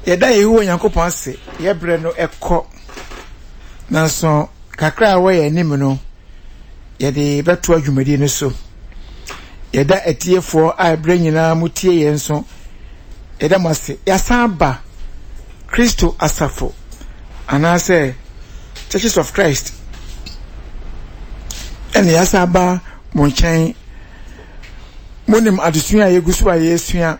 Yeda yehu Nyankopon ase yebre no ekọ nanso kakra we anim no yede beto adwumadi no so yeda etiefo a ebre nyina mutie ye nso yeda mase yasamba Kristo asafo anase Churches of Christ ene yasamba monchen monim adusua yegusu a yesua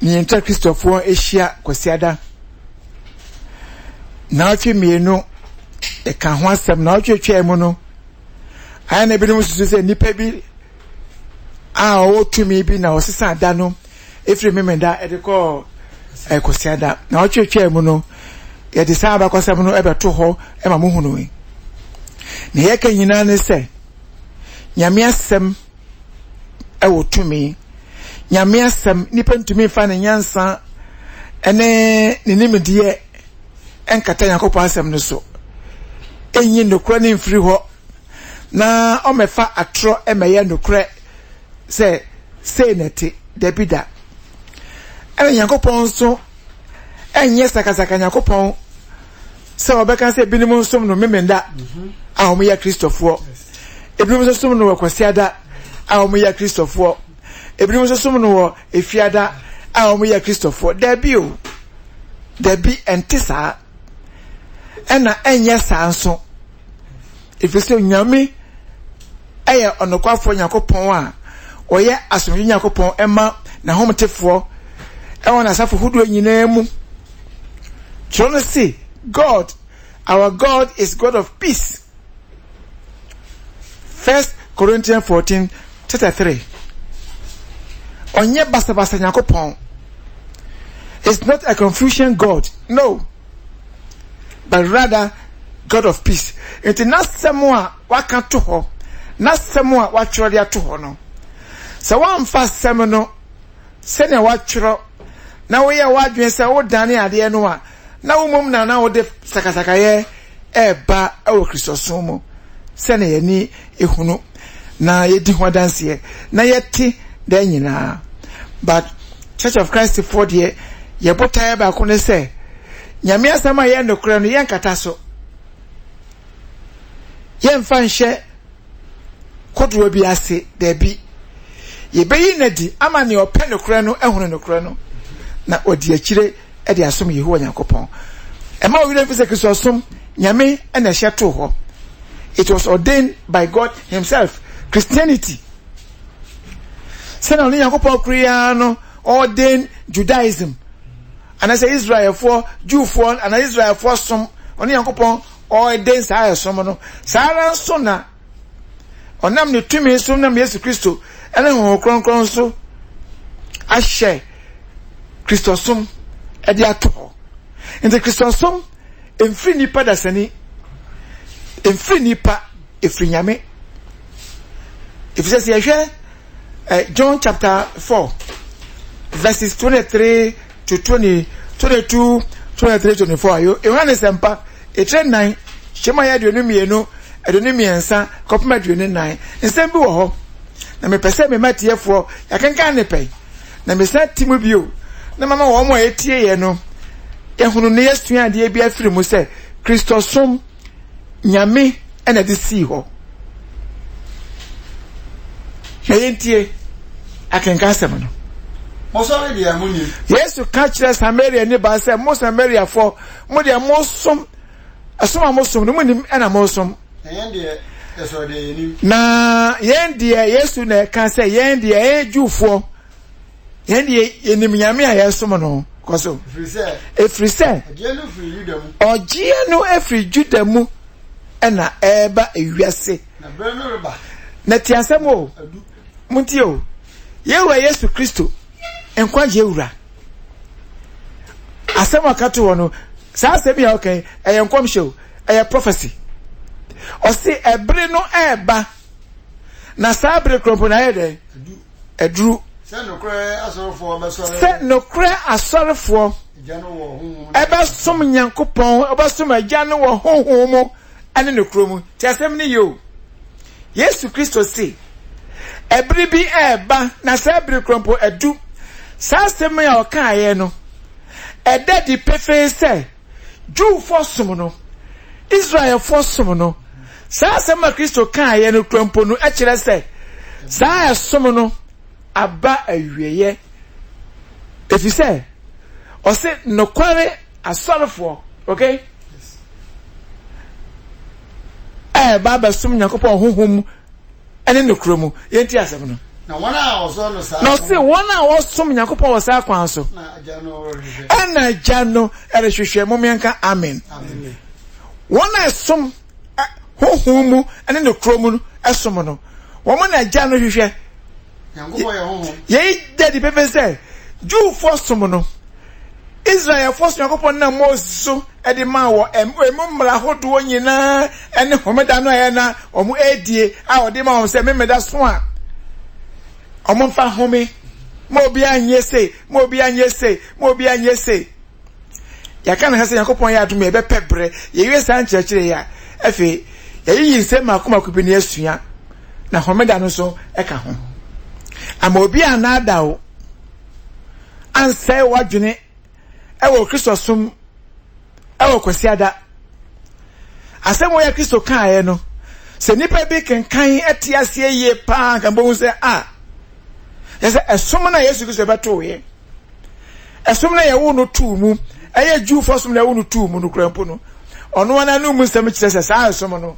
ni enta Christopher ehia kwasiada na atwe mienu e ka ho asem na atwetwe mu no aya na binom susu se nipa bi a o tumi bi na osisa ada no efre memenda e de ko kwasiada na atwetwe mu no ye de sa ba kwasem no e beto ho e ma mo hunu wi na ye kan nyina ne se nyame asem e wo tumi nyame asem nipa ntumi fa ne nyansa ene ne nimdie enkata Yakobon asem no so enyi nokra ne mfiri ho na o mefa atro emeye nokra se neti debida ene Yakobon so enye sakasaka Yakobon se obeka se binim nsom no memenda a o ya Christopher ebinim nsom no kwasiada a o ya Christopher ebinim so no wo efiada a o ya Christopher debio debi entisa ena enye sanso efese nyame eye onokwafo Yakobon a oye asomdwe Yakobon ema na homtefo e wona safo hudu nyina mu chono see God, our God is God of peace. 1 Corinthians 14:3. Onye basa Yakobon is not a confusion God, no, but rather God of peace. It is not someone waka to ho, not someone watchro to ho no. So one fast semino, send a watchro. Now we are wadwen say wo dane ade no a na umum na wo de sakasaka ye eba ewo Kristosom mu sene ye ni ehunu na ye di ho danse na ye ti da nyina. But Church of Christ for the ye botaye ba ko ne se nyame asama ye nokra no ye nkata so ye mfa nhye kodro bi ase da bi ye beyi nadi ama ne ope nokra no ehunu nokra no na odi akire e de asom Yehowa Yakobon ema o wile fise Kristosom nyame e na hye to ho. It was ordained by God himself. Christianity sena Yakobon kriya no ordained Judaism and as Israel for Jew for and Israel for some oni Yakobon ordained sa som no sara so na onam ne tumi so na Yesu Kristo ene ho kronkron so ahye Kristosom edi ato in the Kristosom emfri nipa dasani emfri nipa efri nyame. If you say John chapter 4 verses 23 to 20 22 23 24 yo Yohanes empa etren shema ya duonu mienu edonu miensa kopma duonu nan nsem bi wo ho na me pese me matiefo yakenkan ne pay na me sa timu bio na mama wo mo etie ye no ehunu ne yesua ade bi afiri mu se Kristosom nyame ena de si ho yentie akenkan asem no mo so dia munyi Yesu ka kire Samaria ni ba se mo Samaria for mo dia mo som asoma mo som no mo nim ena mo som yende eso de ni na yende Yesu na ka se yende ejufo yende enim nyame a yesom no koso efrise ogie no efri Juda mu ena eba ewiase na brenu reba na tiasem o munti o yewa Yesu Kristo enkwaje ewura asem akato wono sa asem ya okay eyenkwom show prophecy o se ebre no eba na sabre krompo na yede eduru se no kre asorofo abasore se no kre asorofo ebe som nyankopon ebe som agya no wo honhom mu ane no kromu ti asem ni yo Yesu Kristo si ebri bi eba na sabre krompo edu sa asem ya okaye no eda di pefe se Jew for som no Israel for som no sa asem Kristo kaye no krompo no e kire se sa asom no aba awieye efise o se no kware asorofo okay baba som nyakopon honhom ene no kromu yenti asem no na wana oso no sa no se wana osom nyakopon wo sa kwan so na aja no ana jano ere hwehwe momenka amen amen wana som honhom ene no kromu no esom no wo na jano hwehwe nyankopon ye honhom ye dedi pepe say Jew for som no Israel for nyakopon na Moses edi ma wo emumra hodo nyina ene homeda no ye na omu edie a odi ma wo se memeda so a omu fa home mo bi anye se mo bi anye se ya kan ha se nyakopon ya adum e be pebre ye wi san chirechire ya efe ye yi se makoma kubi ne asua na homeda no so e ka ho ama obi anada wo anse wadwene ewo Kristo som ewo kwasiada asemo ya Kristo kaaye no se nipa bi kenkan etiase ye pa kan bo se yesa esom na Yesu Kristo beto ye esom na ye wo no tu mu eye Jew for som na wo no tu mu no krampo no ono wana no mu sem kire se sa esom no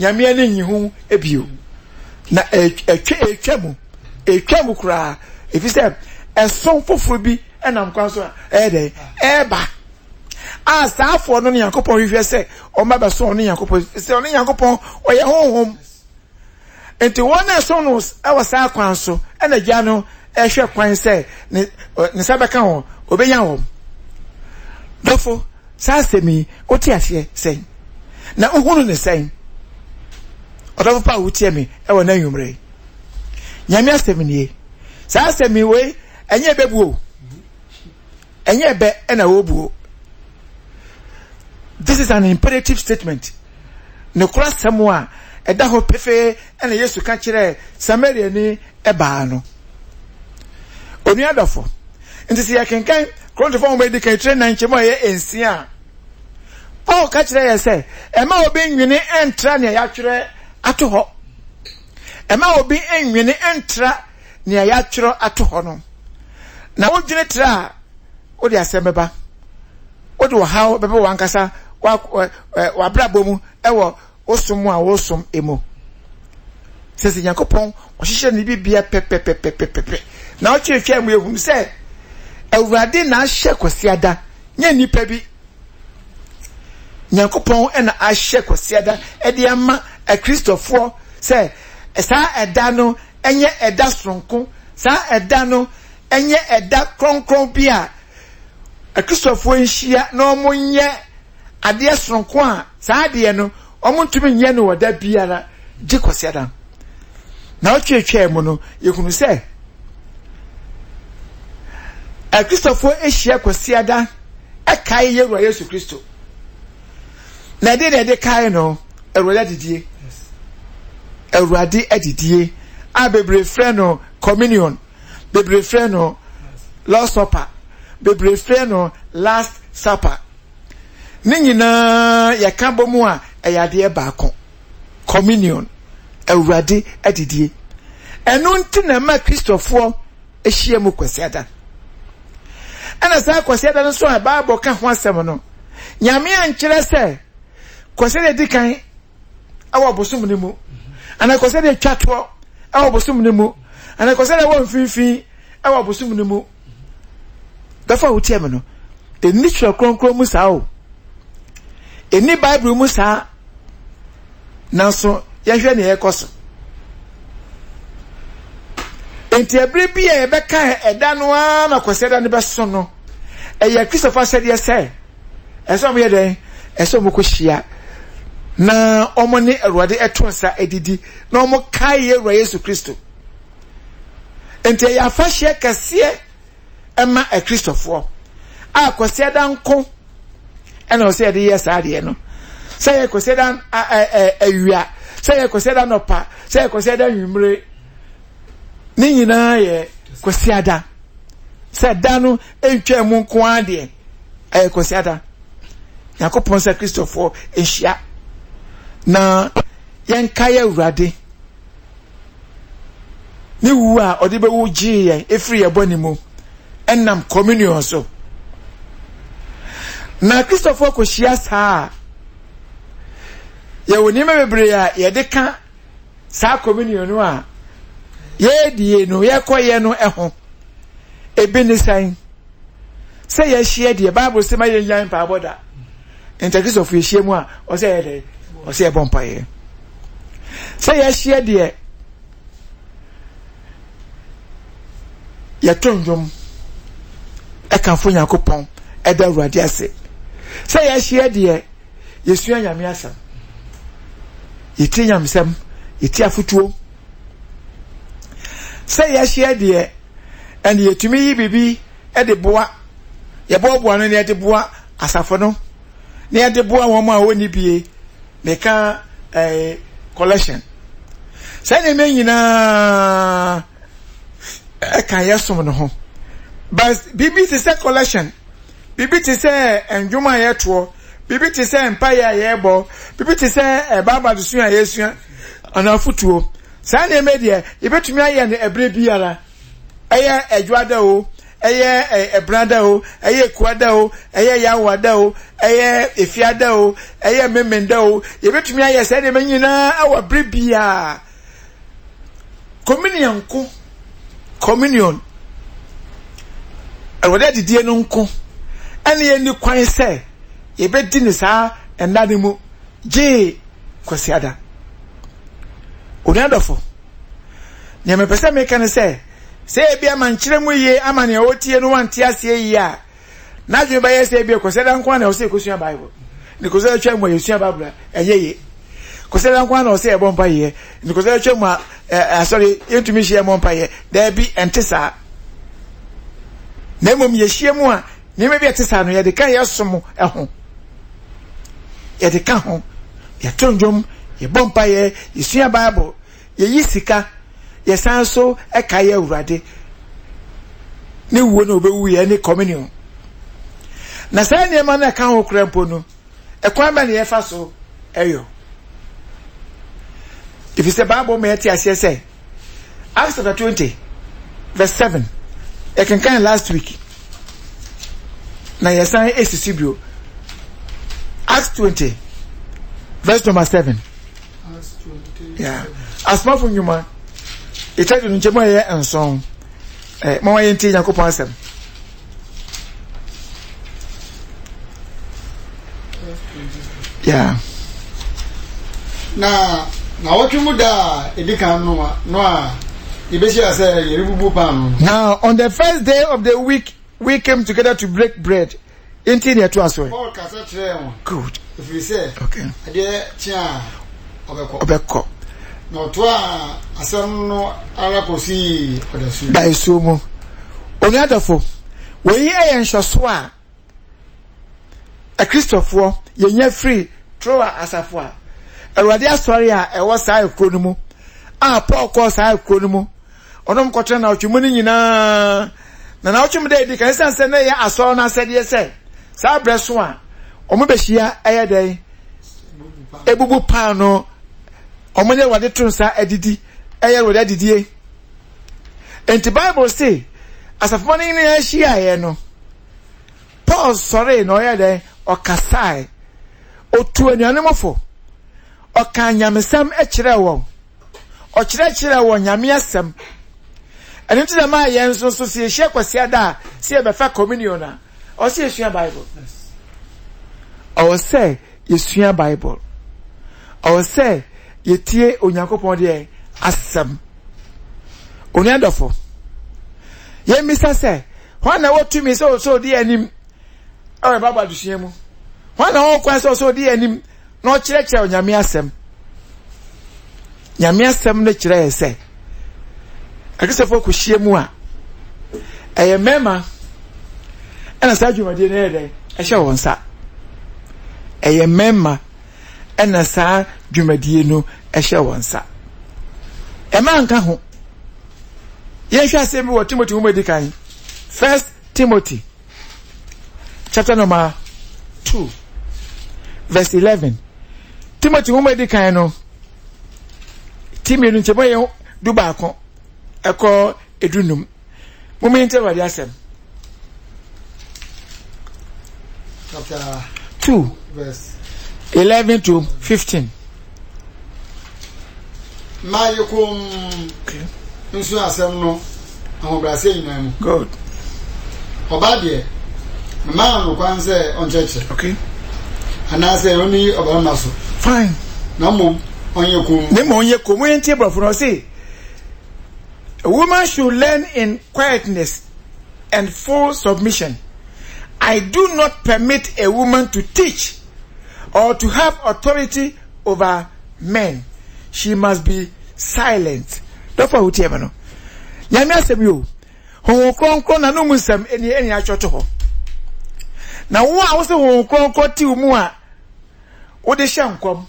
nyame ani nyihu ebio na etwamu kura efise esom foforo bi enam kwan so eba asafo no Yakopon hwehwe se o ma be so no Yakopon se no Yakopon o ye honhom enti wona so no e wasa kwan so ena gya no ehwe kwan se ne sabeka ho obenya ho dofo sa semi oti ase sen na ohunu ne sen odofo pa wutie mi e wona nwumre nyame asemi nie sa semi we enye bebuo enye be ena wobuo. This is an imperative statement. No cross samoa eda ho pefe ena Yesu ka kire Samaria ni eba no. Oni adofo. Nti se yakenkan Chronicles me dikan train na nchemo ye ensia. Paul ka kire ye se ema obi nwene entra ne ya twere ato ho. Ema obi enwene entra ne ya twere ato ho no. Na wodwene tra o de asembeba o de how bebe wankasa wa brabomu ewo osum a osum emo sese Yakopon o hihye ne bibia pepepepepepe na o twetwe mu ehum se Awurade na ahye kwasiada nya nipa bi Yakopon na ahye kwasiada e de ama a Christopher se sa eda no enye eda sonko sa eda no enye eda kronkron bia a Christopher nhia na omunye ade sonko a sa ade no omuntumi nye no wada biara gi kwasiada na o twetwe mu no yekunu se a Christopher ehia kwasiada akai yero Yesu Kristo na de kai no Awurade didie Awurade adidie a bebre frɛ no communion bebre frɛ no Lord's Supper bebre frɛ no Last Supper ni nyina yaka bomu a eyade baako communion Awurade adidie eno nti na ma Christopher ehia mu kwasiada ana sa kwasiada no so a Bible ka ho asɛm no nyame ankyerɛ sɛ kwasiada dikan awo bosum ne mu ana kwasiada twato awo bosum ne mu ana kwasiada wo mfinfin awo bosum ne mu dafa wutie me no eni twa kronkron mu saa o eni Bible mu saa nanso yɛhwɛ ne yɛkɔso enti ebre bi e beka eda no a na kwasiada ne beso no eya Christopher said yes say eso mo yeden eso mo ko hia na omo ne Awurade etonsa edidi na omo kai Ewura Yesu Kristo ente ya fa hye kase ema a Kristofo a kwose dan ko ena o se de yes ade no say e kwose dan awia say e kwose dan opa say e kwose dan nwumre ni nyina ye kwose ada say danu entwa mu nko ade e kwose ada yakopon sa Kristofo ehia na yanka ya Awurade ni wu a odi be wu ji yen efiri ye boni mu enam communion so na Kristofo ko hia saa ye woni me bebre ya ye de ka saa communion no a ye die no ye koye no eho ebi ni san say ye hia de Bible say ma ye yan pa boda enta Kristofo hia mu a o say ye de o say bompa ye say ye hia de ya tonjom ekanfo Yakopon eda Awurade ase say ya hia de yesu anyame asam yiti nyamsam yiti afutuo say ya hia de and yetumi yi bibi e de boa ye boa no ne de boa asafo no ne de boa won ma woni bie meka collection say ne me nyina kan yasom no ho but bibi ti say collection bibi ti say enjuma yeto bibi ti say empire yebo bibi ti say baba dusu ya yesu ana futuo say na me de ibetumi aye ne ebre biara eye edwada o eye ebrada o eye kuada o eye yawada o eye efiada o eye memenda o ibetumi aye say na me nyina awa brebia communion Awurade didie no nko ene ye ni kwan se ye bedi ni saa enade mu je kwasiada onadofo ne me pese me kan se bia man kire mu ye amane otie no wante ase yi a na dwe ba ye se bia kwasiada nko na o se kosua Bible ni kwasiada twa mu yesua Bible ye kwasiada nko na o se ebompa ye ni kwasiada twa mu sorry yentumi hie mompa ye there be entesa na mom ye hie mu a ni me bi etesa no ye de kan yesom eho ye de kan ho ye tonjom ye bompa ye yesua Bible ye yisika ye sanso ekaye Awurade ni wo na obewu ye ni communion na say ni ma na kan ho krempo no ekwan ba ne ye fa so eyo. If you say Bible may say Acts chapter 20 verse 7 I can kind last week na yesan esisibio Acts 20 verse number 7 Acts 20 yeah asma fu nyuma itaje no nchema ye enson mo wa yenti Yakopon asem yeah na wotwe da edikan no a ibesi ase yeribubu pan. Now on the first day of the week we came together to break bread. Inti ne to aso. Paul kasa kire won. Good. If you say okay. Ade chia obekọ. No to a asem no ara kosi odasu. Dai so mu. Oni adafo. We yi nhwoso a Kristofo yenya free throwa asafo a Awurade asori a ewo saa ekro no mu a Paul ko saa ekro no mu onom kotre na otwemu ni nyina na otwemu de di kan sense na ya asoro na sede se saa breso a omo behia eye den ebubu pan no omo ne Awurade tunsa adidi eye Awurade adidie enti Bible say asafo ni ya hia ye no Paul sorry no eye den okasai otu anuanemofo oka nyamesam ekire wo o kire wo nyamesam eni ti da ma ye nso so se hie kwase ada se be fa communion na o se esua Bible o se esua Bible o se yetie Onyankopon de asam oni adofo ye misa se hwana wotumi so di anim o baba dusua mu hwana wo kwa so di anim no chire onyame asem nyame asem no chire ese akisefo ko hie mu a eye mema ena sa dwumade ne ede ehye won sa eye mema ena sa dwumade no ehye won sa ema nka ho ye hwa asem wo Timothy wo medikan 1 Timothy chapter number 2 verse 11 Timothy wo medikan no Timothy nchebo ye du ba ko eko edunum moment wadi asem chapter 2 verse 11 to 15 mayekum nsu asem no ahobrase nyinam good obade ma no kwanse oncheche okay anase oni obama so fine na mom onyekum ne mo onyekum enti brofo no say a woman should learn in quietness and full submission. I do not permit a woman to teach or to have authority over men. She must be silent. Don't for what you know. Nyame asem yo. Ho kronkron na no musem eni achoto ho. Na wo a wo se ho kronkron ti mu a wo de hyankom.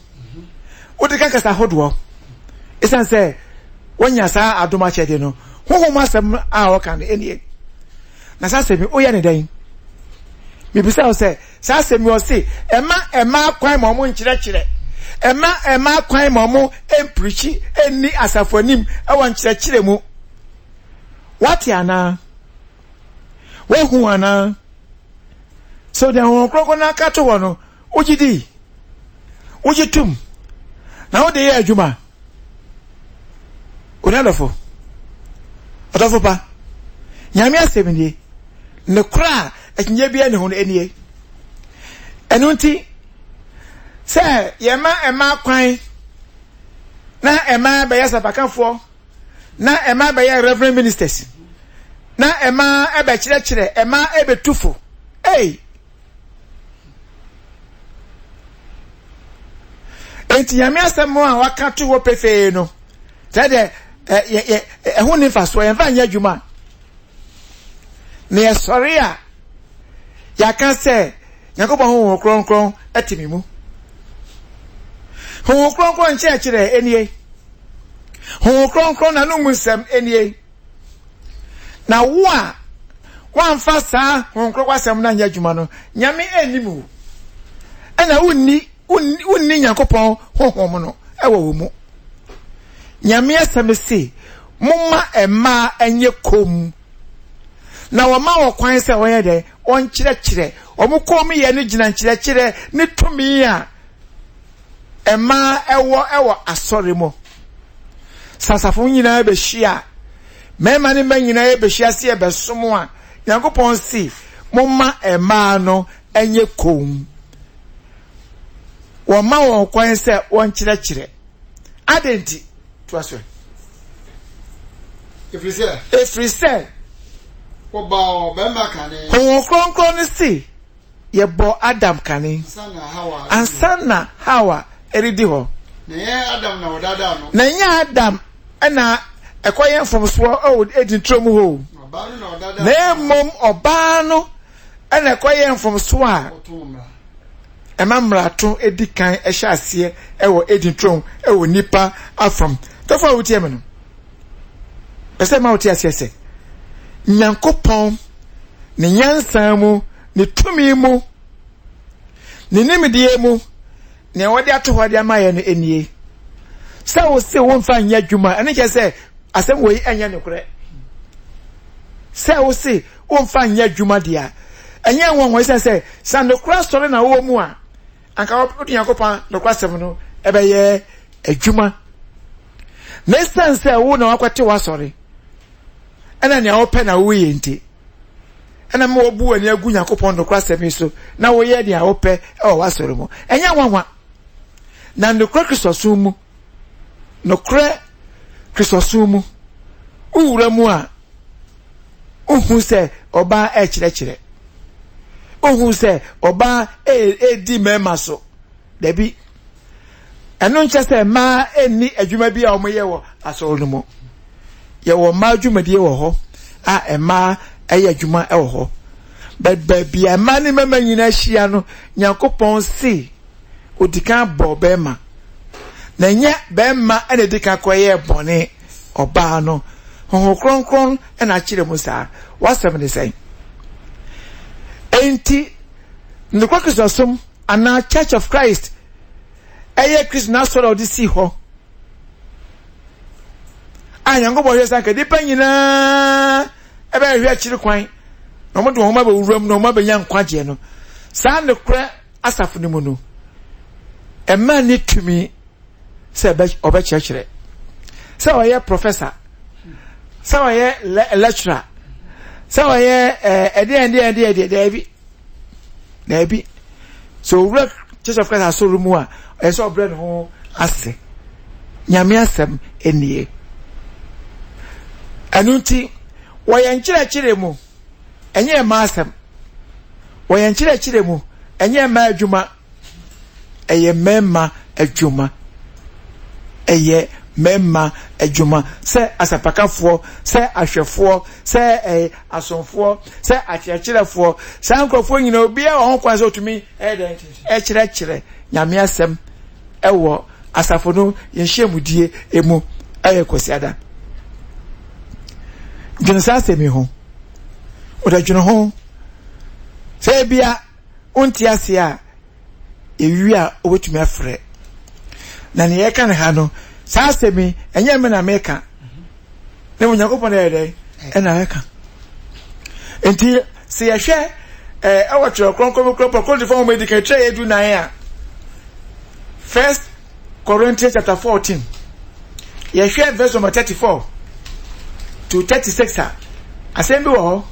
Wo de kankasa hodo. Esan say wonya sa adoma chede no honhom asem a woka ne enie na sa asem oya ne dan me bisa o se sa asem o se ema kwan mo mo nkyire ema kwan mo mo emprichi eni asafonim e won nkyire mu what yana wo hu ana so den won kroko na ka to wo no ogidi ogitum na wo de ye adwuma Odafo pa nyame asem ni ne kra ekinye bia ne ho enie enu nti se ema kwan na ema be yasapakafo na ema be reverend ministers na ema ebe kire ema ebe tufo enti nyame asem a waka to wo pefe no tade ehun ni faso en fa nya adwuma ne sori a ya kan se yakobon ho kronkron atimi mu ho kronkron nche kire enie ho kronkron na no musem enie na wo a wan fa sa ho kronkron asem na nya adwuma no nyame animu ana unni yakobon ho no ewo wo mu nyame asem se mumma ema enye kom na wama wo kwan se wo ye de on kire omukom ye ne gina kire ne tumi a ema ewo asore mo sasafo nyina be hia mema ne ma nyina be hia se be somo a yakopon si mumma ema no enye kom wama wo kwan se won kire adenti to aso efrise oba be makane ho kronkron si ye bo Adam kane ansana Hawa eridi ho na ye Adam na odada no na nya Adam na ekoyen from so o edin trom ho na mom oba no na ekoyen from so a emamrato edikan ehya ase ewo edin trom ewo nipa afrom tofo wutie me no pese ma wutie ase nyankopon ne nyansa mu ne tumi mu ne nimdie mu ne wode atohode amaye no enie sa wo se won fa nya dwuma ene ke se asem wo enya ne kure sa wo se won fa nya dwuma dia enya won wo se sando kura sore na wo mu a anka wo nyankopon no kwasem no ebe ye adwuma na sense wo na wakwate wa sore ena ne ope na wo ye nti ena me obu ani agu yakopon do kwasem so na wo ye dia ope e wa sore mo enya wanwa na no Kristosu mu no Kristosu mu uwura mu a ohu se oba e kire ohu se oba di mema so dabi ɛno nkyɛ sɛ mmaa enni adwuma bi a wɔn yɛ wɔ asɔre no mu yɛwɔ mmaa adwumadie wɔ hɔ a mmaa ɛyɛ adwuma ɛwɔ hɔ baabi a mmaa ne mmarima nyinaa ahyia no nyankopɔn si odikan bɔ bɛrima na nyɛ bɛrima ɛna edikan kɔyɛ bɔne ɔbaa no honhom kronkron ɛna akyerɛ mu saa wasɛm ne sɛn enti ndokwa kristosom ana Church of Christ ɛyɛ Kristo na sɔrɔ ɔde si hɔ a nyankopɔn hwɛ sanka nipa nyinaa ɛbɛyɛ hwɛ akyiri kwan na ɔmo de wɔn aba wuram na ɔmo abɛnya nkwagye no saa ne kora asafo no mu no ɛma ne tumi sɛ ɔbɛkyerɛkyerɛ sɛ ɔyɛ professor sɛ ɔyɛ lecturer sɛ ɔyɛ ɛdeɛ daabi so owura Church of Christ asɔre mu a ɛyɛ sɛ ɔbrɛ ne ho ase nyame asɛm enie ɛno nti wɔyɛ nkyerɛkyerɛ mu ɛnyɛ mma asɛm wɔyɛ nkyerɛkyerɛ mu ɛnyɛ mma adwuma ɛyɛ mmarima adwuma ɛyɛ mmarima adwuma sɛ asapakafoɔ sɛ ahwɛfoɔ sɛ asomfoɔ sɛ akyerɛkyerɛfoɔ saa nkurɔfoɔ nyinaa obiara wɔ ho kwan sɛ otumi ɛkyerɛkyerɛ nyame asɛm ɛwɔ asafo no yɛnhyɛmudie emu ɛyɛ kwasiada dwene saa asɛm yi ho ɔdadwene ho sɛ bia wonte ase a ewi a obetumi afrɛ na ne yɛka ne ha no saa asɛm yi ɛnyɛ me na meka ne mo Nyankopɔn na yɛdɛ ɛna yɛka enti sɛ yɛhwɛ ɛwɔ kyerɛ kronkron de fɔm medika kyerɛ yɛdu nan a 1 Corinthians chapter 14 yɛhwɛ verse number 34 to 36 a asɛm bi wɔ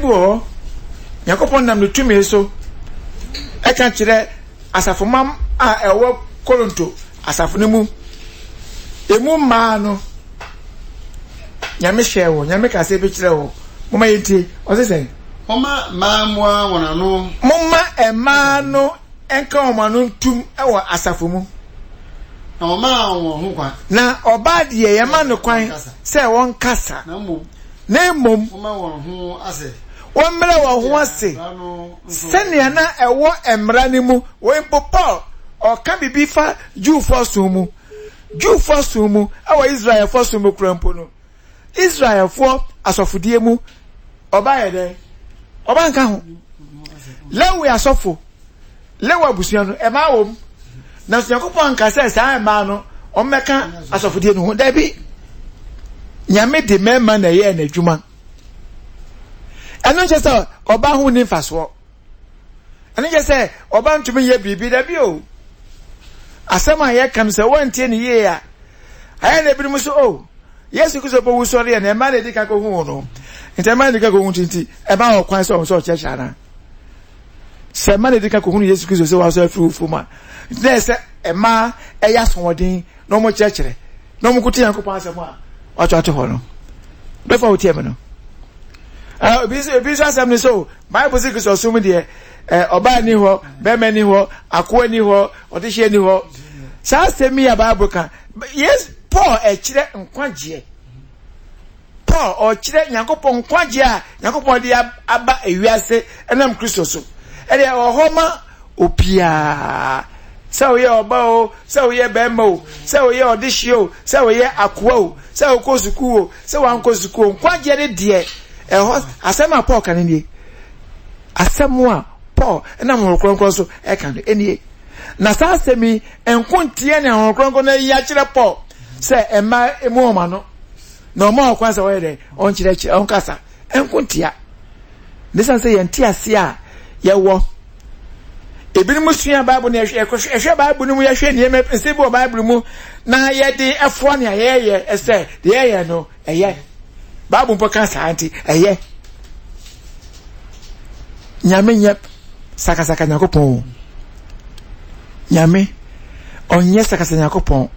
hɔ Nyankopɔn nam ne tumi so ɛka kyerɛ asafomam a ɛwɔ Korinto asafo no mu emu mmaa no nyame hyɛ wɔ nyame kase bi kyerɛ wɔ moma yɛntie ɔse sɛ moma mmaa wɔnano moma ɛmaa no ɛnka wɔn ano ntum ɛwɔ asafo mu na ɔmaa wɔn ho kwan na ɔbaa deɛ yɛma no kwan sɛ wɔn kasa na mmom moma wɔn ho ase wɔn mmerɛ wɔn ho ase sɛnea na ɛwɔ mmara no mu wɔn mpo Paul ɔka bibi fa Jewfoɔ som mu ɛwɔ Israelfoɔ som mu kura mpo no Israelfoɔ asɔfodie mu ɔbaa yɛ dɛ ɔbaa nka ho Lewi asɔfo Lewi abusua no ɛmaa wɔm na Nyankopɔn nka sɛ saa ɛmaa no ɔmmɛka asɔfodie no ho dabi nyame de mɛma na ɛyɛ n'adwuma ɛno nkyɛ sɛ ɔbaa ho ni mfasoɔ ɛno nkyɛ sɛ ɔbaa ntumi yɛ biribi dabi o asɛm a yɛka no sɛ wɔntie ne yie a ayɛ na ebinom so o Yesu Kristo bɔ wusɔre yɛ na ɛma na ɛdi ka kɔ hu no nti ɛma na ɛdi ka kɔ hu nti ɛma wɔ kwan sɛ ɔmo sɛ ɔkyerɛkyerɛ ana sɛ ɛma na ɛdi ka kɔ hu no Yesu Kristo sɛ wasɔ afiri wufu mu a nti na ɛsɛ ɛma ɛyɛ asoɔden na ɔmo kyerɛkyerɛ na ɔmo kote Nyankopɔn asɛm a watɔ ato hɔ no bɛfa wo tie me no ebi nso asɛm ne so Bible sɛ Kristo som deɛ ɔbaa ni hɔ bɛrima ni hɔ akoa ni hɔ ɔdehyɛ ni hɔ saa asɛm yi a Bible ka yes Paul ɛkyerɛ nkwagyeɛ Paul ɔkyerɛ Nyankopɔn nkwagyeɛ a Nyankopɔn de aba ewiase ɛnam Kristo so ɛde ɔhɔ ma opiaa sɛ oyɛ ɔba o sɛ oyɛ bɛrima o sɛ oyɛ ɔdehyɛ o sɛ oyɛ akoa o sɛ okɔ sukuu o sɛ wankɔ sukuu nkwagyeɛ ne deɛ ɛhɔ asɛm a Paul ka ne nie asɛm a Paul ɛnam hɔkronkron so ɛka no ɛnie na saa asɛm yi nkontie ne hɔkronkron na yi akyerɛ Paul sɛ ɛma emu ɔma no na ɔma ɔkwan sɛ ɔyɛ dɛ ɔnkyerɛkyerɛ ɔnkasa nkontia ne san sɛ yɛnte ase a yɛwɔ ebinom sua Bible na ɛhwɛ Bible no mu yɛhwɛ nneɛma nsɛ bi wɔ Bible mu na yɛde ɛfoa ne ayɛyɛ ɛsɛ deɛ yɛyɛ no ɛyɛ Bible mpo ka saa nti ɛyɛ nyame nyɛ sakasaka Nyankopɔn nyame ɔnyɛ sakasa Nyankopɔn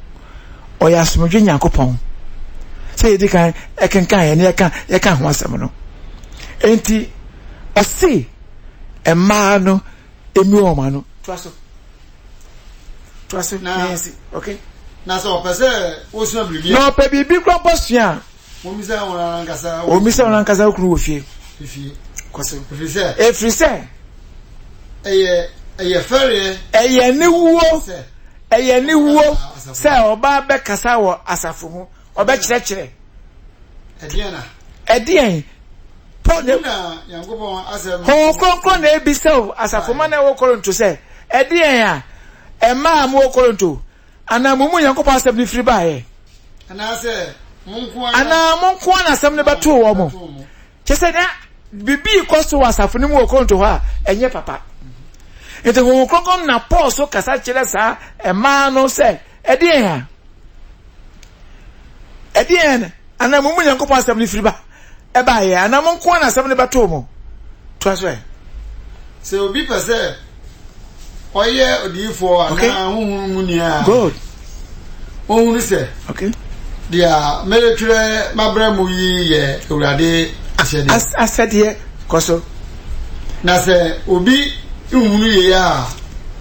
ɔyɛ asomdwe Nyankopɔn sɛ yɛdi kan ɛkenkan yɛ ne yɛka ho asɛm no enti ɔse ɛmaa no emi wɔn ano toa so Trust me. Yes. Okay. Na so pese wo sua bibi. No pe bibi kro posua. Wo mi say won ankasa. O mi say won ankasa kunu wo fie. Fie. Kwase. Efri say. Eye fere. Eye ni wuo. Eye ni wuo. Say oba be kasa wo asafo mu. Oba kire. Edien. Paul na Yankopon asem. Ho konkron na ebisa asafo ma na wo Korinto say. Edien a ema mo Korinto. Ana mumu Yankopon asem ni firi baaye. Ana say monko na asem ne beto wo mo. Kese na bibi koso asafo ni mu Korinto ha enye papa. Ete ho konkron na Paul so kasa kire sa ema no say edien ana mumu Yankopon asem ni firi ba. Eba ye ana monko na asem ne beto mo. To aso se obi pese oye odifo ana huhunu nia. Good. Ohunu se. Okay. Dia meletire mabramu yi ye ewrade asede. Asede koso. Na se obi huhunu ye ya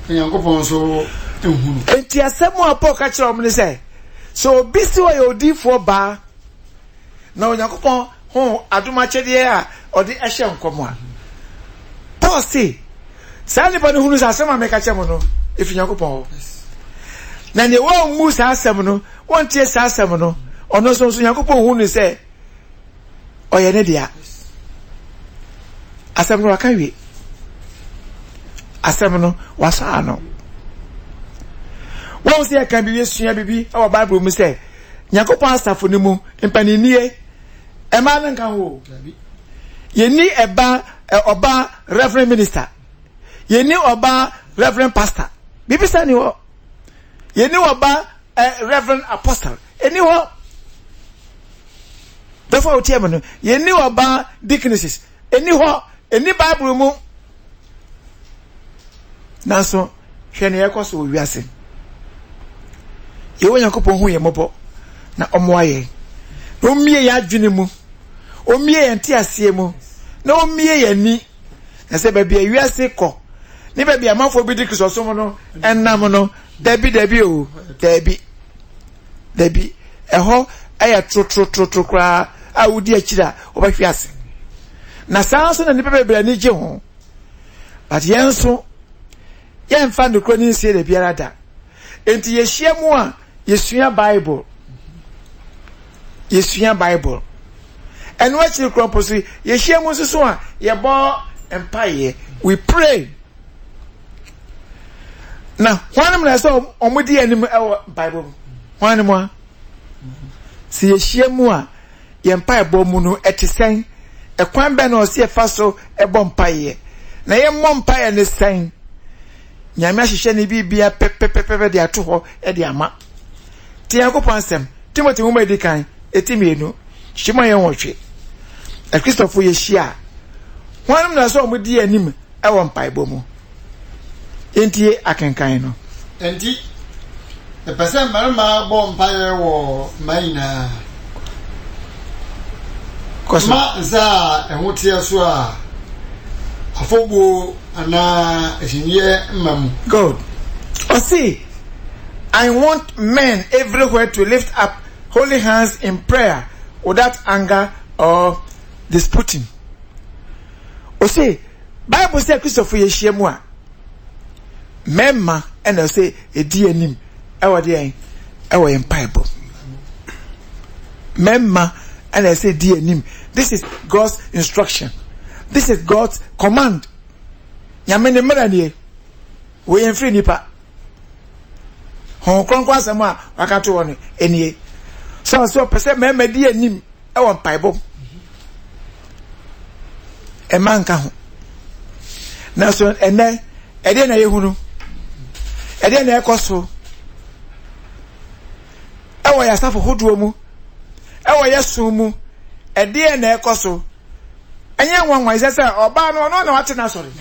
Yankopon so huhunu. Enti asemu apo ka kire omni se. So obi si wo ye odifo ba. Na Yankopon ho aduma chede a odi ehye nkomo a. Paul say sa ni pa no hunu sa asema me ka kire mo no efi Yankopon. Na ne wo mu sa asem no won tie sa asem no ono so Yankopon hunu se oye ne dia asem no aka wi asem no wasa no won se kan bi sua bibi awo Bible mu se Yankopon asafo ni mu empaninie e ma nan kan ho ye ni eba oba reverend minister ye ni oba reverend pastor bibi sa ni ho ye ni oba reverend apostle eni ho therefore otiema no ye ni oba deaconesses eni ho eni Bible mu nanso hwe ne yekoso wiase ye wo Yankopon hu ye mobo na omoaye no mie ya adwene mu o mie ye ntiase mu na o mie ye ni na se bia wiase ko ni bia amafo bi dikristo so mo no enam no dabi o dabi eho aya tro kra a wudi akira obahwiase na sanso na nipa bebra ni je ho but yenso yen fa no kro ni se de biara da enti ye hia mu a yesua bible eno akiri kro posi ye hia mu so a ye bo empire we pray na hwanam na so omudi anim e bible hwanam a si ye hia mu a ye empire bo mu no etisen e kwan be na o se e fa so e bo empire na ye mo empire ne sen nyame ahihye ne bibia pepepepe de ato ho e de ama ti Yankopon asem Timothy wo medikan etimienu hima ye wotwe e Christopher ye hia hwanam na so omudi anim e wo empire bo mu enti akenkan no enti the person marama bo empire wo maina ma za ehotie so a afogo ana ehiniye mamu. God. See, I want men everywhere to lift up holy hands in prayer without anger or disputing. See, Bible says Christopher Yeshua memma and I say a DNM our day our Bible. Memma and I say DNM. This is God's instruction. This is God's command. Nyamene meranie we enfri nipa hon kronkwa asema wakato woni enie so pese memma di anim e won Bible e manka ho na so ene ede na yehunu ede na ekoso e wo ya safo hoduo mu e wo yesu mu ede na ekoso enye nwanwa isese oba no na wate na sori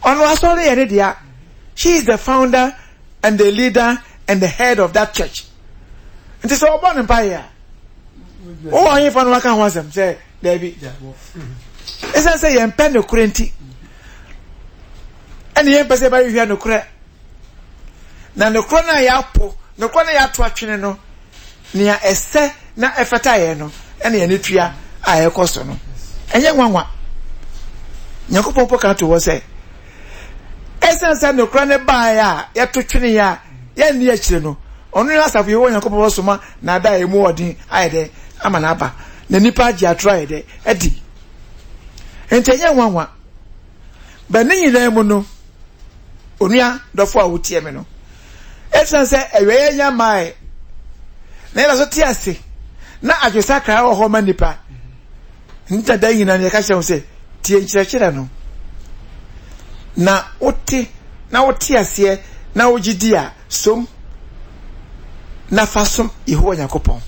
ono asori ere dia. She is the founder and the leader and the head of that church. Nti so oba no empire o anyi fa no aka ho asem say David esa say ye pen no kurenti ene ye pese ba hwia no kure na nokro na ya po nokro na ya to atwene no nia ese na efeta ye no ene ye netua a ekoso no enye nwanwa Nyankopon poka to wo say esense nokro ne ba ya ya to twene ya ya ni akire no onu ya asafo ye wo Nyankopon soma na da emu odin ayede ama na aba na nipa agi atro ayede edi entenye nwanwa ba ni nyina mu no onua dofo a wotie me no esense eweye nya mai na ela so tie ase na adwesa kra ho ma nipa nta da nyina ne ka hye se tie nkyerɛkyerɛ no na wotie ase na wogidi a som na fasom Yehowa Yakopon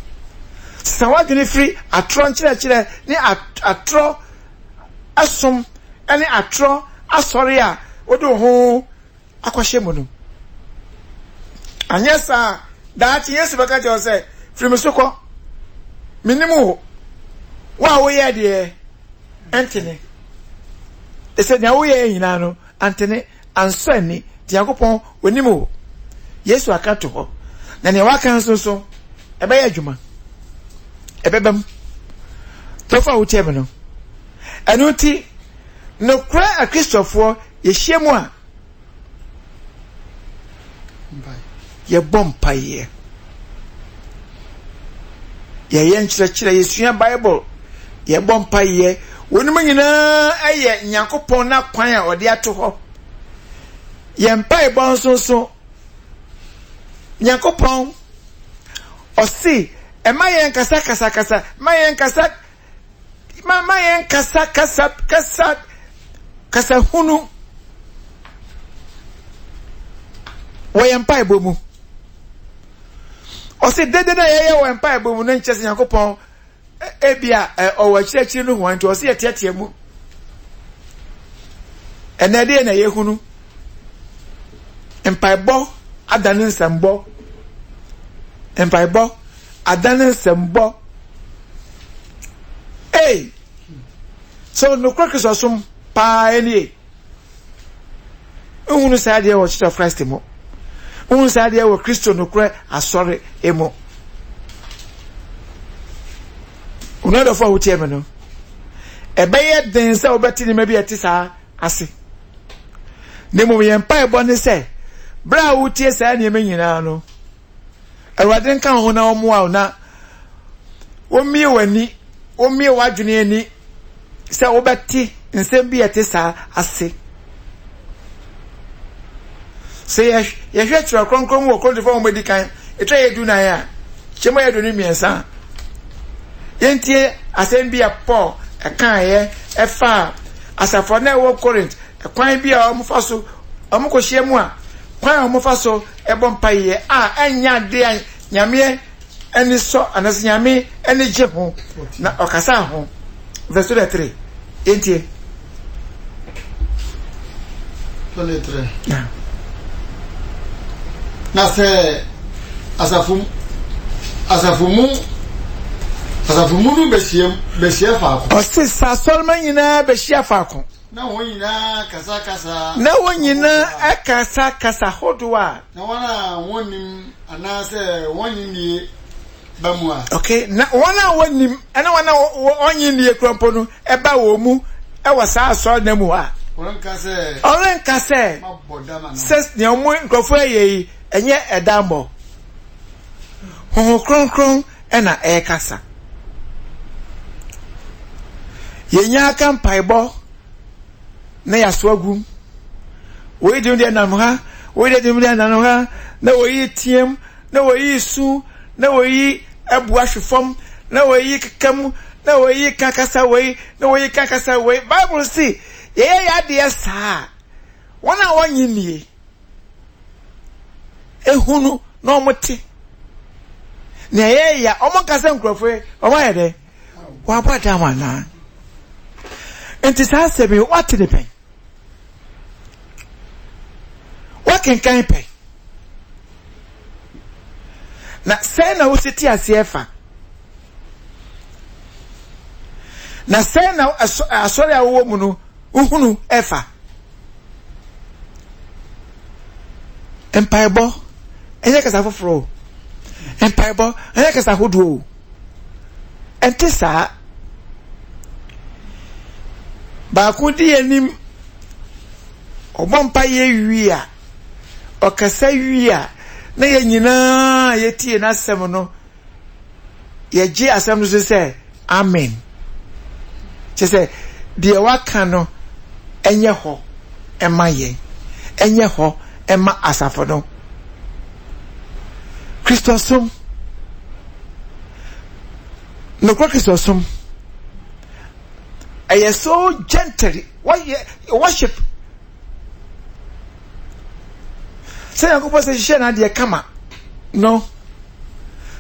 sawadwene free atro nkyerɛkyerɛ ne atro asom ene atro asɔre a wodo ho akwahye mu no anyesa daati Yesu baka je say free soko minimu wa wo ye de antene ese nya wo ye nyina no antene anso ani ti Yakopon wonimu Yesu akato ho na ne waka nso ebe ya adwuma ebebam tofa wo tiebe no enu ti no kra a Christopher ye hiemu a ye bompa ye nkyerɛkyerɛ yesua Bible ye bompa ye wonum nyina aye Nyankopon na kwan a ode ato ho ye mpa ebon so Nyankopon osi ema ye kasa ma ye kasa hunu wo ye mpa ebomu osi dede na ye wo mpa ebomu na nkyese Nyankopon ebia owa kyerɛkyerɛ no ho anto osi etiatia mu enade na ye hunu mpa ebo adane nsambo mpa ebo adane nsambo so no crocus osum pa eni uhunu saade wo Church of Christ mo uhunu saade wo Kristo no kra asore emo unodo fo wutie me no ebeye den se obeti ni mebi etisa ase nemu ye mpa ebo ne se bra wutie sa ne menyina no Awurade nka ho na omo a na omie wani omie wadwene ani se obeti nsem bi etisa ase se ye hwe tro kronkron wo kro de fo medikan etwa ye du na ya chema ye do ni miensa yentie asem bi a Paul ekan ye efa asafo na wo Corinth ekwan bi a omo faso omo ko hyiemu a kwan omo faso ebompa ye a enya de nyame eni so anas nyame eni je ho na okasa ho verse 3 yentie 23 na se asafu mu no behia faako o se sa solman nyina behia faako na won nyina kasa na won nyina akasa hodoa na wana wonim anase wonyini bamu a okay na wana wonim ana wana onyini krampo no eba wo mu e wasa so na mu a orenka se ses ne omo nkrofo ayi enye edambo ho kronkron ena ekasa yenya aka mpaibo na yaswagum we de ndi na ha we de ndi na ha na we tiem na we su na we abu ahwefom na we kakam na we kakasa we na we kakasa we Bible say ye ya de saa wona wonyinie ehunu na omote na ye ya omokasa nkrofo omayede wa bada wana enti saa sebe what the pen what can pay na say na usiti asiefa na say na asori awo mu no uhunu efa empaibo enye kasa foforo empaibo enye kasa hodo ente saa ba ko di anim obompa ye wi a okasa wi a na ye nyina ye tie na asem no ye gi asem no se amen che se de waka no enye ho ema ye enye ho ema asafo no Christosum no Christosum I am so gentle. Why you worship? Say I go pass the share na de kama. No.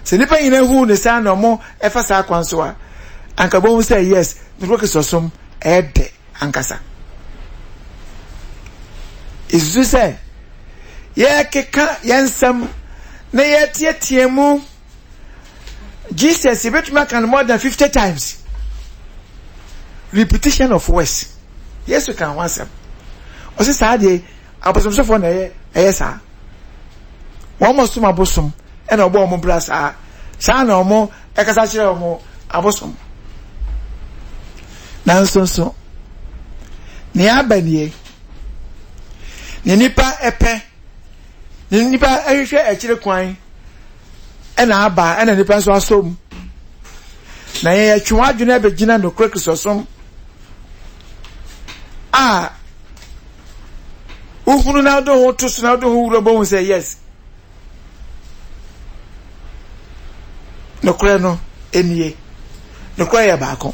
Say nipa yin hu ne say no mo e fa sa kwanso a. Anka bo say yes. No work so some e de ankasa. Isu say ye keka yansam na ye tie mu Jesus betuma kan more than 50 times. Repetition of words. Yes, you can answer. O se saa de abosom for na sa. Won mo sum abosom e na obo mo bra saa. Saa na omo e kasa kire omo abosom. Na so. Ne abanie. Ne nipa epe. Ne nipa ehwehwe akire kwan. E na aba e na nipa so asom. Na ye twwa adwena be gina no krokisosom. Uhunu na do ho to so na do ho wuro bo say yes. No kra no enie. No kra ya baako.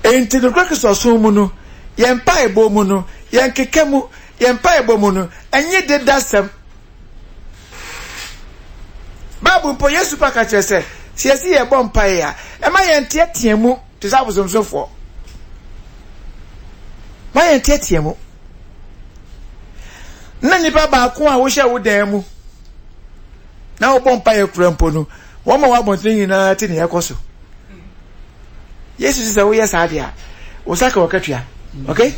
Enti no kra so mu no, ye mpa ebo mu no, ye nkeke mu, ye mpa ebo mu no, enye de dasem. Babu po Yesu pa ka kire se, siesi ye bo mpa ya, e ma ye ntie mu, te sa bosomsofo. Ma ye ntie mu. Na nipa ba ko a wo hye wo dan mu. Na wo bompa ye kurampo no. Wo ma wa bontin nyina ti ne yakoso. Yesu se wo yes adia. Wo saka wakatua. Okay?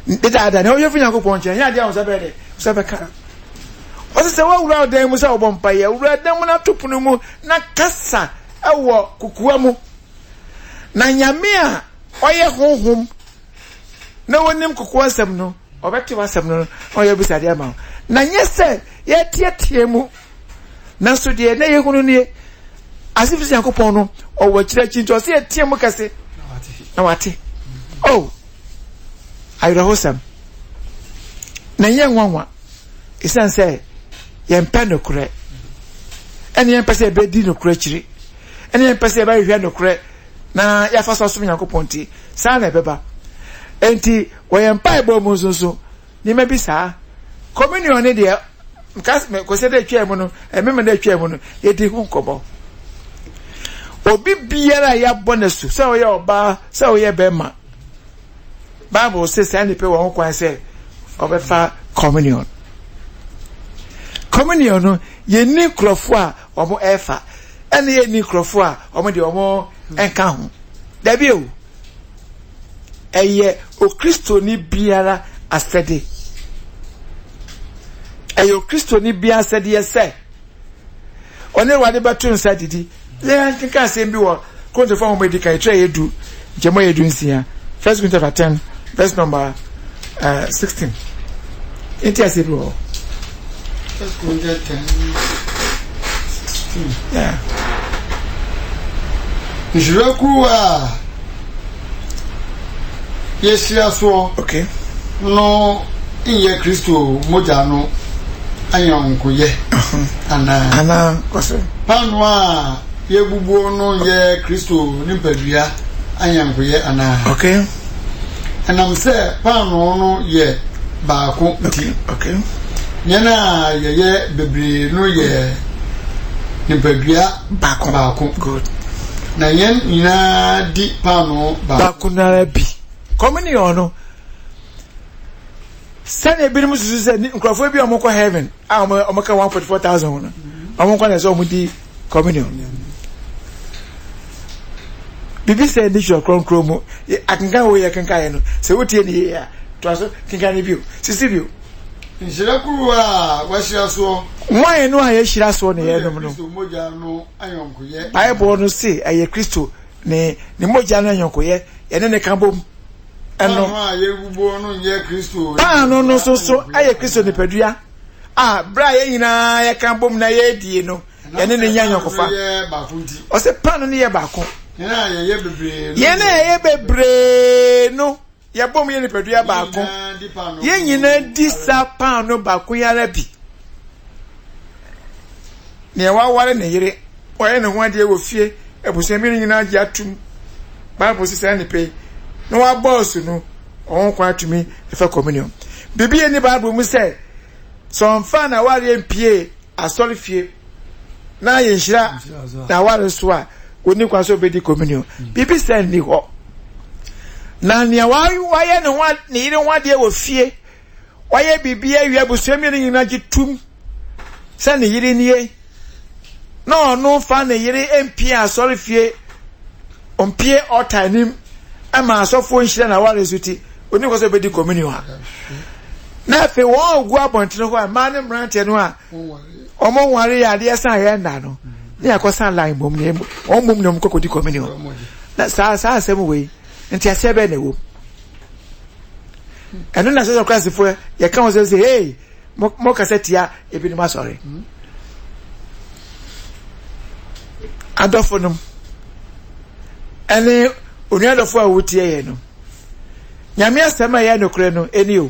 Deda na wo yefu Yakobon che. Nya dia wo sabede. Wo sabeka. Wo se wo wura dan mu se wo bompa ye. Wura dan mu na topono mu na kasa ewo kukuwa mu. Na nyame a oye honhom na wonim kukuwa asem no. Obekti wasem no oye bisade ama. Na nyese ye tie mu. Na so de na ye hunu ne asifisi Yakobon no o wachira chinto se ye tie mu kase. Na wate. Oh. Ayra hosam. Na ye nwanwa. Isan say ye mpa no kure. Ene ye mpa se be di no kure chiri. Ene ye mpa se ba hwe no kure. Na ya fa so so Yakobon ti. Sa na beba. Enti we mpa ebo mu so ni ma bi saa communion ne de because me ko se de twa mu no me de twa mu no e di hu nkobo obi biara ya bonasu se o ye oba se o ye bema Bible says say ni pe wo kwan se obefa communion no ye ni krofo a omo efa ene ye ni krofo a omo de omo enka ho da bi o eye o Kristo ni biara asede eye o Kristo ni biara asede yese one wade batun sadidi le anka sem bi wo konto fa mo medical try edu jemo edu nsia 1 Corinthians 10 verse number 16 enti asebi wo 1 Corinthians 10 16 yeah Jirakuwa Yesia so okay no iye Kristo moja no ayankoye ana koso panwa ye bubuo no ye Kristo nimpadua ayankoye ana okay anam se panu no ye baako okay okay nyana ye bebre no ye nimpadua baako good na yen nyina di panu baako na bi communion no sane bi mu susu se nkrofo bi omko heaven omka 144,000 no omko na so omudi communion bibi se ndi sure kron mu akenka wo ye kenka ye no se wotie ni ye ya to aso kenka ni bio sisi bio Njira kuwa washira so. Why no aye shira so ne ye nom no. Moja no ayonkoye. Bible no say aye Kristo ne moja no ayonkoye ye ne kan bom. Eno aye gubo no ye Kristo. No so aye Kristo ne padua. Bra ye nyina ye kan bom na ye die no. Ye ne nya ayonkofa. O se pan no ye baako. Ye na ye bebre no. Ya bom ye ne padua baako. Ye nyina di sa pan no baako yara bi. Ne waware ne yire oye ne ho ade wo fie ebusemi nyina agi atum Bible sisa ne pe no wa boss no on kwa atumi efa communion bibi ni Bible mu say so mfa na ware mpie asori fie na ye nhira na ware so a oni kwa so be di communion bibi say ni ho na ne waye ne ho ne yire ho ade wo fie waye bibi awia busemi nyina agi tum say ne yire nie no fa na yire MP asori fie ompie otanim ama asofo nhira na ware suti oni ko so be di communion ha na fe won ogu abontene ko ma ne mrante no a omo ware ya de san ye nda no ne akosan line bom ne on bom ne mko di communion na sa asem we nti asebe na wo eno na so class fo ye kan so say hey mo kasetia e bi ni ma sorry adofonum ene oni adofo a wotie ye no nyame asem a ye no kure no eni o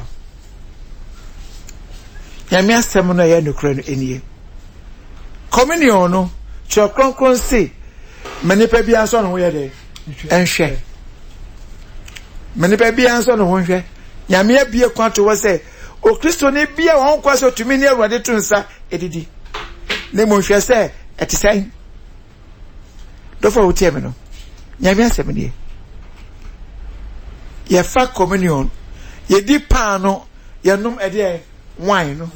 nyame asem no ye no kure no eni communion no chokronkron se manipa bia so no ye de enhwe manipa bia so no ho hwe nyame abie kwato wo se o Kristo ne bia won kwa so tumi ne awade tunsa edidi ne mo hwe se etisan dofo wotie me no nyame asem ne ye fa communion ye di pan no ye nom ede wine no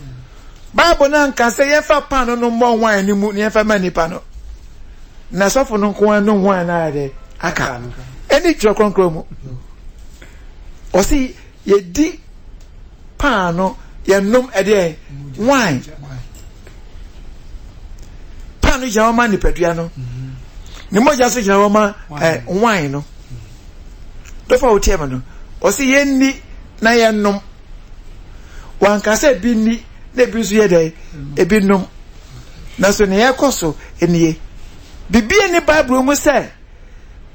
Bible na nka se ye fa pan no mo wine ni mu ne fa manipa no na sofo no ko no wine na ade aka eni chokronkro mu o si ye di pan no ye nom ede wine pan no jawo ma ni pedua no ni moja so jawo ma wine no do fa otie ma no o si ye ni na ye nom wan ka se bi ni na bi so ye dai e bi nom na so ne ye koso enie bibie ni Bible mu se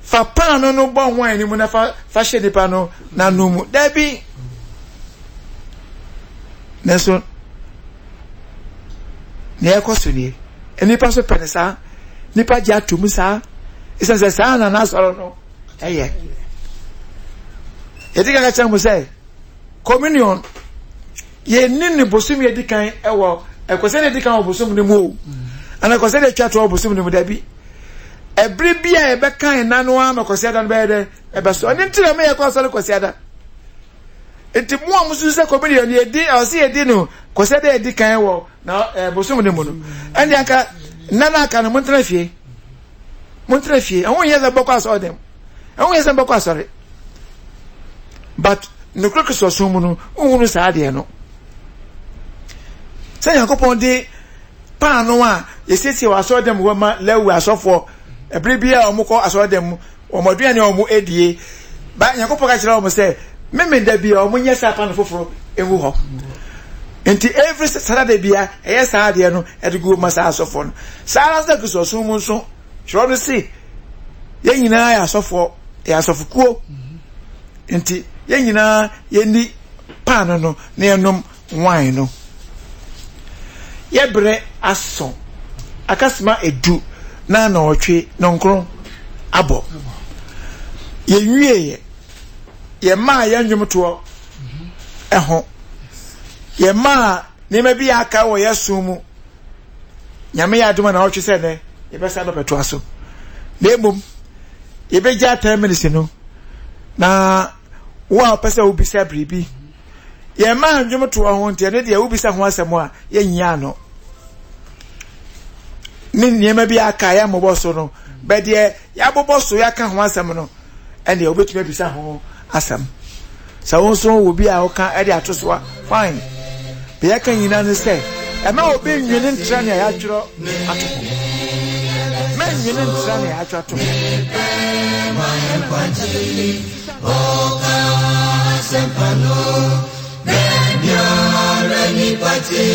fa pan no bo wine ni mu na fa hye ni pa no na no mu da bi na so ne ye koso ni eni pa so penesa nipa ja tumu sa isa sa na soro no eye edika ka chamu say communion ye nini bosum ye dikan ewo ekose ne dikan obosum ne mu ana ekose ne twa to obosum ne mu da bi ebri bia e be kan na no am ekose da no be de e be so ni ntire me ye ko so le kose da enti mu amusu se communion ye di o si ye di no kose da ye dikan ewo na bosum ne mu no andi aka nana aka no montra fie awon ye za boko aso dem awon ye za boko asore but no kroko so sumu no ohunu sa de no se yakopon de pa no a yesisi wa aso dem wo ma lewu asofo ebrebia omukọ aso dem omodua ne omu edie ba yakopon ka kire omu se memenda bia omunye sa pa no foforo ewu ho enti every Saturday bia sa de no edugo ma sa asofo no sa na so sumu so chiro no si ye nyina ya asofo ya asofukuo enti ye nyina ye ni pan no na enom wine no ye bre aso akasima edu na na otwe nonkron abo ye nwie ye ma ye nwumto eho ye ma ne ma bi aka wo yesu mu nyame ya aduma na otwe se ne ye besa do peto aso demum ye be ja 10 minutes no na wa pesa ubisa bribi ye ma nwumto ho ntia ne de ubisa ho asemo a ye nya no ni ma bi aka ya mo boso no be de ya boboso ya ka ho asem no ene obetuma bisa ho asem sa won so wo bi a o ka e de atoso fine be ya kan yina ne say e ma obi nwene ntra ne ya tworo atoko ma nwene ntra ne ya tworo atoko oka sempano Benya reni pati